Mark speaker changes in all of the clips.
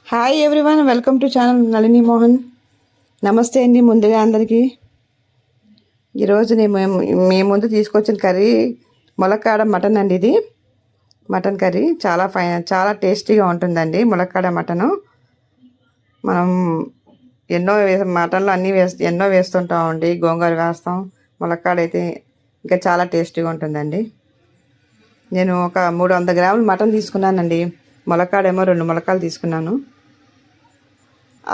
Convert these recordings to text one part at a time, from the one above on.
Speaker 1: Hi everyone, welcome to channel Nalini Mohan. నమస్తే అండి. ముందుగా అందరికీ ఈరోజు నేను మీ ముందు తీసుకొచ్చిన కర్రీ ములక్కాడ మటన్ అండి. ఇది మటన్ కర్రీ చాలా టేస్టీగా ఉంటుందండి. ములక్కాడ మటను మనం మటన్లో అన్నీ ఎన్నో వేస్తుంటామండి. గోంగూర వేస్తాం, ములక్కాడ అయితే ఇంకా చాలా టేస్టీగా ఉంటుందండి. నేను ఒక 300 గ్రాములు మటన్ తీసుకున్నానండి. ములక్కాడేమో 2 ములక్కాడలు తీసుకున్నాను.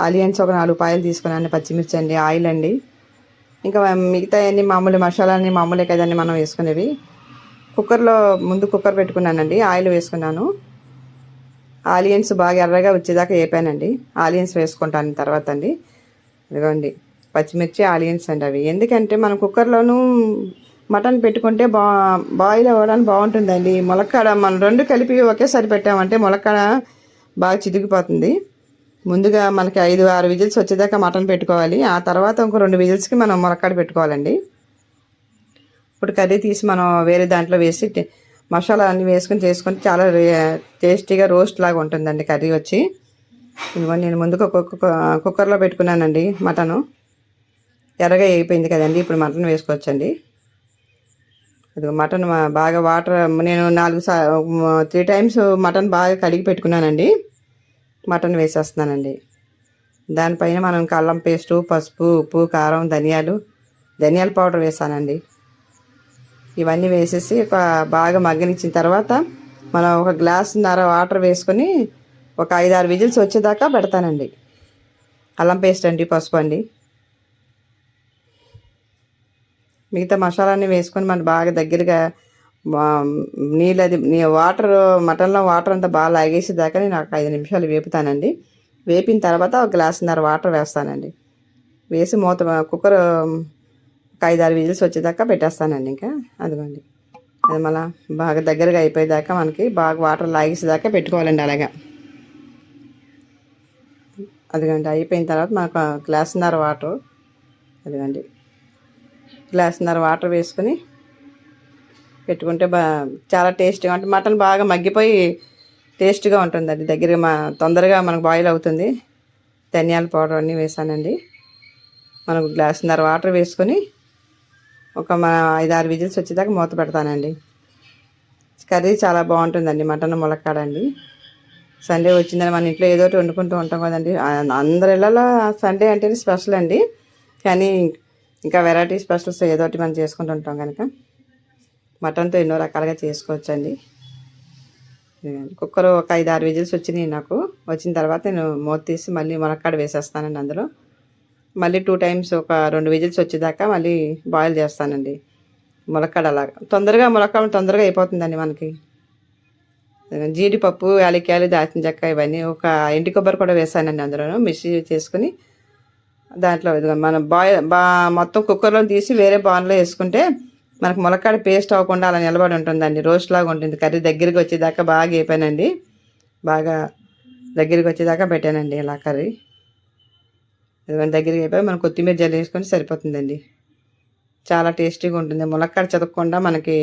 Speaker 1: ఆనియన్స్ ఒక 4 పాయలు తీసుకున్నాను. పచ్చిమిర్చి అండి, ఆయిల్ అండి, ఇంకా మిగతా అన్ని మామూలు మసాలాన్ని మామూలే కదండి మనం వేసుకునేవి. కుక్కర్ పెట్టుకున్నానండి. ఆయిల్ వేసుకున్నాను. ఆనియన్స్ బాగా ఎర్రగా వచ్చేదాకా వేపానండి. ఆనియన్స్ వేసుకుంటాను తర్వాత అండి. ఇదిగోండి పచ్చిమిర్చి, ఆనియన్స్ అండి. అవి ఎందుకంటే మనం కుక్కర్లోనూ మటన్ పెట్టుకుంటే బాయిల్ అవ్వడానికి బాగుంటుందండి. ములక్కాడ మనం 2 కలిపి ఒకేసారి పెట్టామంటే ములక్కాడ బాగా చితికిపోతుంది. ముందుగా మనకి 5-6 విజిల్స్ వచ్చేదాకా మటన్ పెట్టుకోవాలి. ఆ తర్వాత ఇంకో 2 విజిల్స్కి మనం ములక్కాడ పెట్టుకోవాలండి. ఇప్పుడు కర్రీ తీసి మనం వేరే దాంట్లో వేసి మసాలా అన్నీ వేసుకొని చేసుకొని చాలా టేస్టీగా రోస్ట్ లాగా ఉంటుందండి కర్రీ వచ్చి. ఇదిగో నేను ముందుగా కుక్కర్లో పెట్టుకున్నానండి. మటను ఎర్రగా వేగిపోయింది కదండి. ఇప్పుడు మటన్ వేసుకోవచ్చండి. అది మటన్ బాగా వాటర్ నేను 3 టైమ్స్ మటన్ బాగా కడిగి పెట్టుకున్నానండి. మటన్ వేసేస్తున్నానండి. దానిపైన మనం అల్లం పేస్టు, పసుపు, ఉప్పు, కారం, ధనియాల పౌడర్ వేసానండి. ఇవన్నీ వేసేసి బాగా మగ్గనిచ్చిన తర్వాత మనం ఒక గ్లాసున్నర వాటర్ వేసుకొని ఒక 5-6 విజిల్స్ వచ్చేదాకా పెడతానండి. అల్లం పేస్ట్ అండి, పసుపు అండి, మిగతా మసాలాన్ని వేసుకొని మనం బాగా దగ్గరగా వాటర్ మటన్లో వాటర్ అంతా బాగా లాగేసేదాకా నేను ఒక 5 నిమిషాలు వేపుతానండి. వేపిన తర్వాత ఒక గ్లాసున్నర వాటర్ వేస్తానండి. వేసి కుక్కర్ ఒక 5-6 విజిల్స్ వచ్చేదాకా పెట్టేస్తానండి. ఇంకా అదిగోండి, అది మళ్ళీ బాగా దగ్గరగా అయిపోయేదాకా మనకి బాగా వాటర్ లాగేసేదాకా పెట్టుకోవాలండి. అలాగా అదిగండి అయిపోయిన తర్వాత మనకు గ్లాసున్నర వాటర్, అదిగండి గ్లాసున్నర వాటర్ వేసుకొని పెట్టుకుంటే చాలా టేస్ట్గా అంటే మటన్ బాగా మగ్గిపోయి టేస్ట్గా ఉంటుంది. అది తొందరగా మనకు బాయిల్ అవుతుంది. ధనియాల పౌడర్ అన్నీ వేసానండి. మనకు గ్లాసున్నర వాటర్ వేసుకొని ఒక 5-6 విజిల్స్ వచ్చేదాకా మూత పెడతానండి. కర్రీ చాలా బాగుంటుందండి. మటన్ ములక్కాడ అండి. సండే వచ్చిందని మన ఇంట్లో ఏదో ఒకటి వండుకుంటూ ఉంటాం కదండి. అందరి ఇళ్ళలో సండే అంటేనే స్పెషల్ అండి. కానీ ఇంకా వెరైటీ స్పెషల్స్ ఏదో ఒకటి మనం చేసుకుంటూ ఉంటాం కనుక మటన్తో ఎన్నో రకాలుగా చేసుకోవచ్చండి. కుక్కర్ ఒక 5-6 విజిల్స్ వచ్చినాయి నాకు. వచ్చిన తర్వాత నేను మూత తీసి మళ్ళీ ములక్కాడ వేసేస్తానండి. అందులో మళ్ళీ 2 టైమ్స్ ఒక 2 విజిల్స్ వచ్చేదాకా మళ్ళీ బాయిల్ చేస్తానండి. ములక్కాడ అలాగా తొందరగా అయిపోతుందండి మనకి. జీడిపప్పు, యాలక్కాయలు, దాల్చిన చెక్క ఇవన్నీ ఒక ఎండు కొబ్బరి కూడా వేసానండి. అందులోనూ మిక్సీ చేసుకుని దాంట్లో మనం మొత్తం కుక్కర్లో తీసి వేరే బాన్లో వేసుకుంటే మనకు ములక్కాడ పేస్ట్ అవ్వకుండా అలా నిలబడి ఉంటుందండి. రోస్ట్ లాగా ఉంటుంది. కర్రీ దగ్గరికి వచ్చేదాకా బాగా వేపానండి. బాగా దగ్గరికి వచ్చేదాకా పెట్టానండి ఇలా కర్రీ. దగ్గరికి అయిపోయి మనం కొత్తిమీర జల్లి వేసుకొని సరిపోతుందండి. చాలా టేస్టీగా ఉంటుంది. ములక్కాడ చదవకుండా మనకి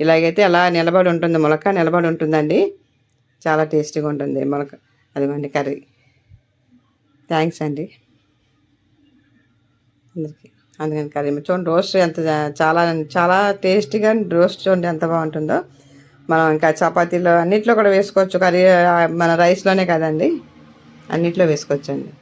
Speaker 1: ఇలాగైతే అలా నిలబడి ఉంటుంది. ములక్కాడ నిలబడి ఉంటుందండి. చాలా టేస్టీగా ఉంటుంది అదిగోండి కర్రీ. థ్యాంక్స్ అండి అందరికీ. అందుకని కర్రీ చూడండి, రోస్ట్ చాలా చాలా టేస్టీగా రోస్ట్ చూడండి ఎంత బాగుంటుందో. మనం ఇంకా చపాతీలో అన్నిట్లో కూడా వేసుకోవచ్చు. కర్రీ మన రైస్లోనే కదండి, అన్నిట్లో వేసుకోవచ్చండి.